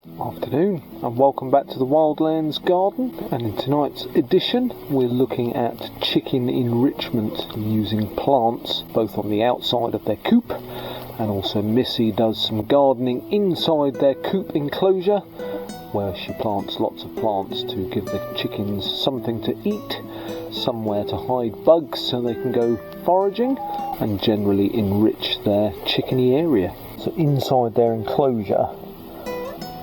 Afternoon and welcome back to the Wildlands Garden, and in tonight's edition we're looking at chicken enrichment using plants both on the outside of their coop, and also Missy does some gardening inside their coop enclosure where she plants lots of plants to give the chickens something to eat, somewhere to hide bugs so they can go foraging, and generally enrich their chickeny area. So inside their enclosure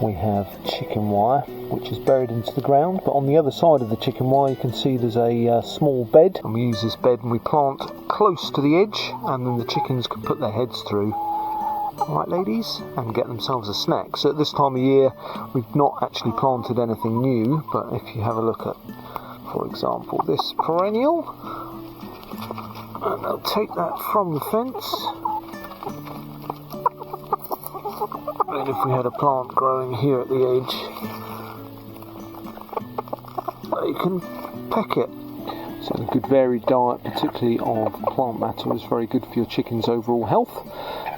we have chicken wire which is buried into the ground, but on the other side of the chicken wire you can see there's a small bed, and we use this bed and we plant close to the edge, and then the chickens can put their heads through, right ladies, and get themselves a snack. So at this time of year we've not actually planted anything new, but if you have a look at, for example, this perennial, and they'll take that from the fence. And if we had a plant growing here at the edge, they can peck it. So a good varied diet, particularly of plant matter, is very good for your chicken's overall health.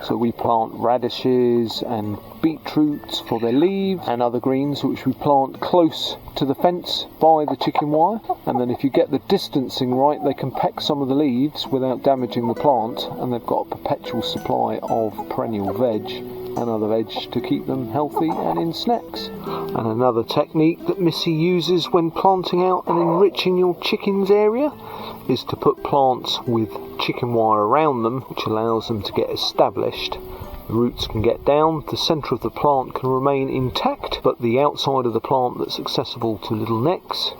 So we plant radishes and beetroots for their leaves, and other greens which we plant close to the fence by the chicken wire, and then if you get the distancing right they can peck some of the leaves without damaging the plant, and they've got a perpetual supply of perennial veg and other veg to keep them healthy and in snacks. And another technique that Missy uses when planting out and enriching your chicken's area is to put plants with chicken wire around them, which allows them to get established. The roots can get down, the centre of the plant can remain intact, but the outside of the plant that's accessible to little necks,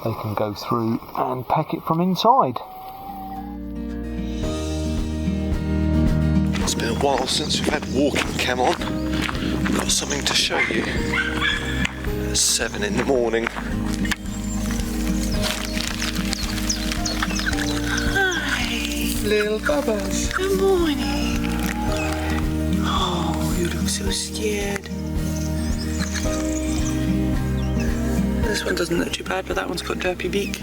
they can go through and peck it from inside. It's been a while since we've had walking cam on. I've got something to show you. It's 7 in the morning. Hi. Little Bubbas. Good morning. Oh, you look so scared. This one doesn't look too bad, but that one's got derpy beak.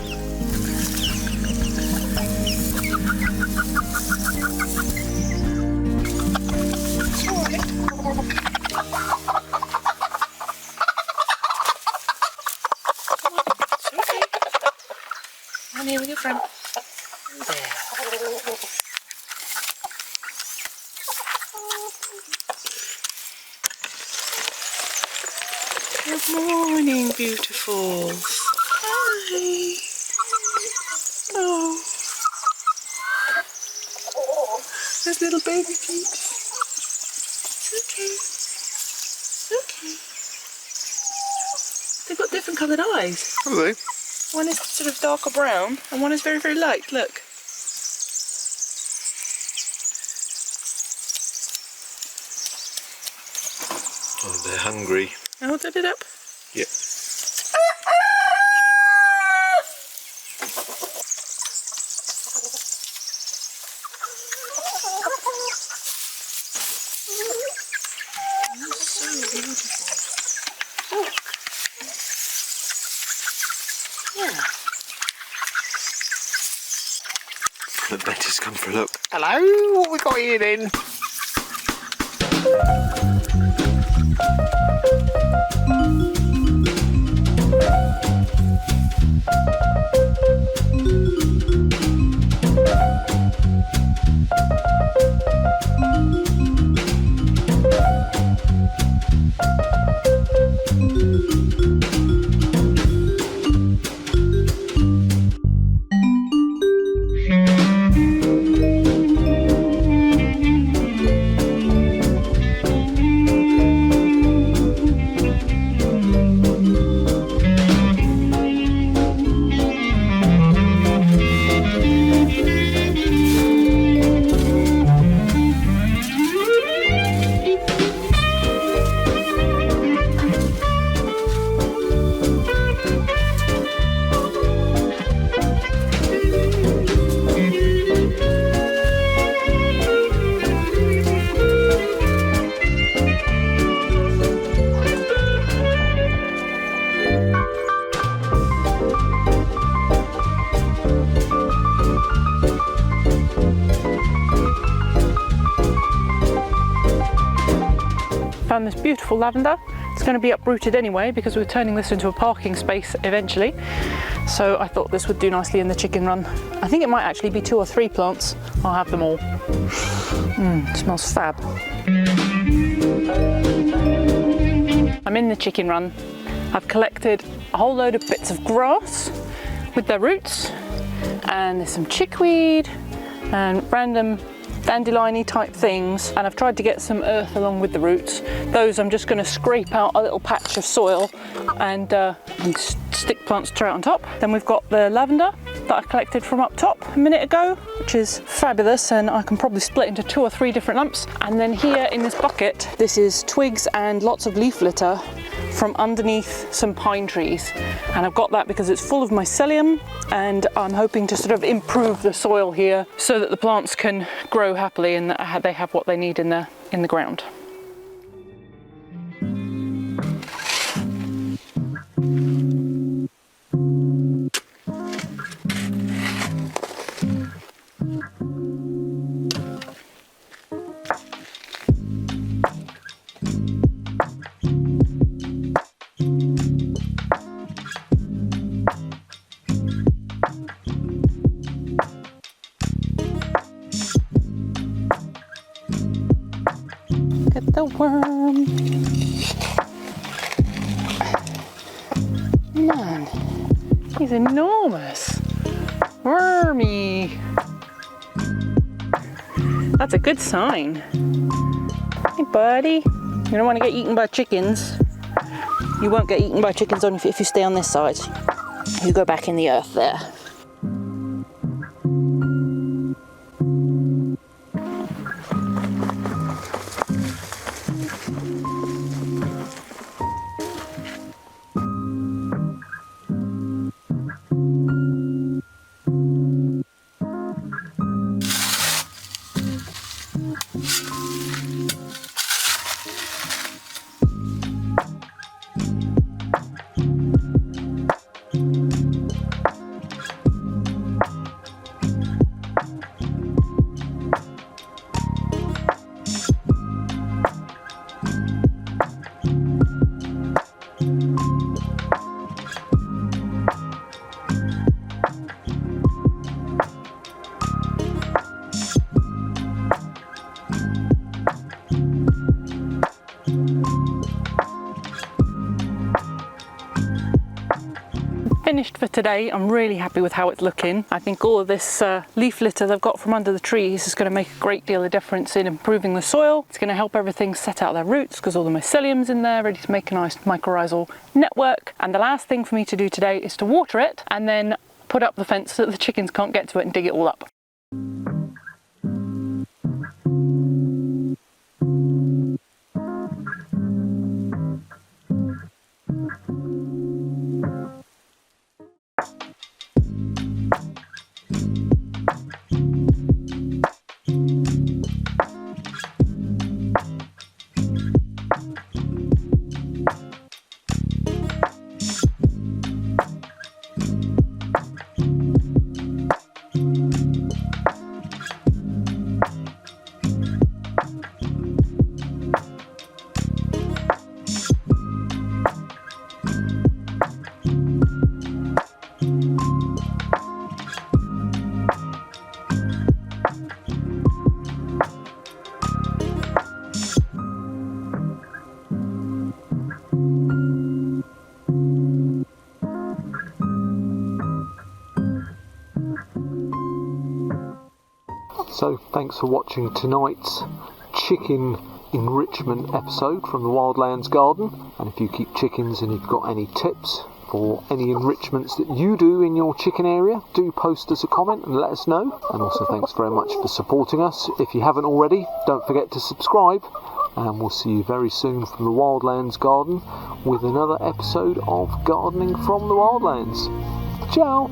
Come here with your friend. There. Good morning, beautifuls. Hi. Oh. There's little baby peeps. It's okay. They've got different coloured eyes. Have they? One is sort of darker brown and one is very, very light. Look. Oh, they're hungry. I'll hold it up. Yep. So beautiful. Yeah. Look, Betty's come for a look. Hello, what we got here then? Found this beautiful lavender. It's going to be uprooted anyway because we're turning this into a parking space eventually. So I thought this would do nicely in the chicken run. I think it might actually be 2 or 3 plants. I'll have them all. Smells fab. I'm in the chicken run. I've collected a whole load of bits of grass with their roots, and there's some chickweed and random dandelion-y type things, and I've tried to get some earth along with the roots. Those I'm just going to scrape out a little patch of soil and stick plants straight on top. Then we've got the lavender that I collected from up top a minute ago, which is fabulous, and I can probably split into 2 or 3 different lumps. And then here in this bucket, this is twigs and lots of leaf litter from underneath some pine trees, and I've got that because it's full of mycelium, and I'm hoping to sort of improve the soil here so that the plants can grow happily and that they have what they need in the ground. Get the worm. Man, he's enormous. Wormy. That's a good sign. Hey buddy, you don't want to get eaten by chickens. You won't get eaten by chickens if you stay on this side. You go back in the earth there. Finished for today. I'm really happy with how it's looking. I think all of this leaf litter they've got from under the trees is going to make a great deal of difference in improving the soil. It's going to help everything set out their roots because all the mycelium's in there ready to make a nice mycorrhizal network. And the last thing for me to do today is to water it and then put up the fence so that the chickens can't get to it and dig it all up. So thanks for watching tonight's chicken enrichment episode from the Wildlands Garden, and if you keep chickens and you've got any tips for any enrichments that you do in your chicken area, do post us a comment and let us know. And also thanks very much for supporting us. If you haven't already, don't forget to subscribe, and we'll see you very soon from the Wildlands Garden with another episode of Gardening from the Wildlands. Ciao!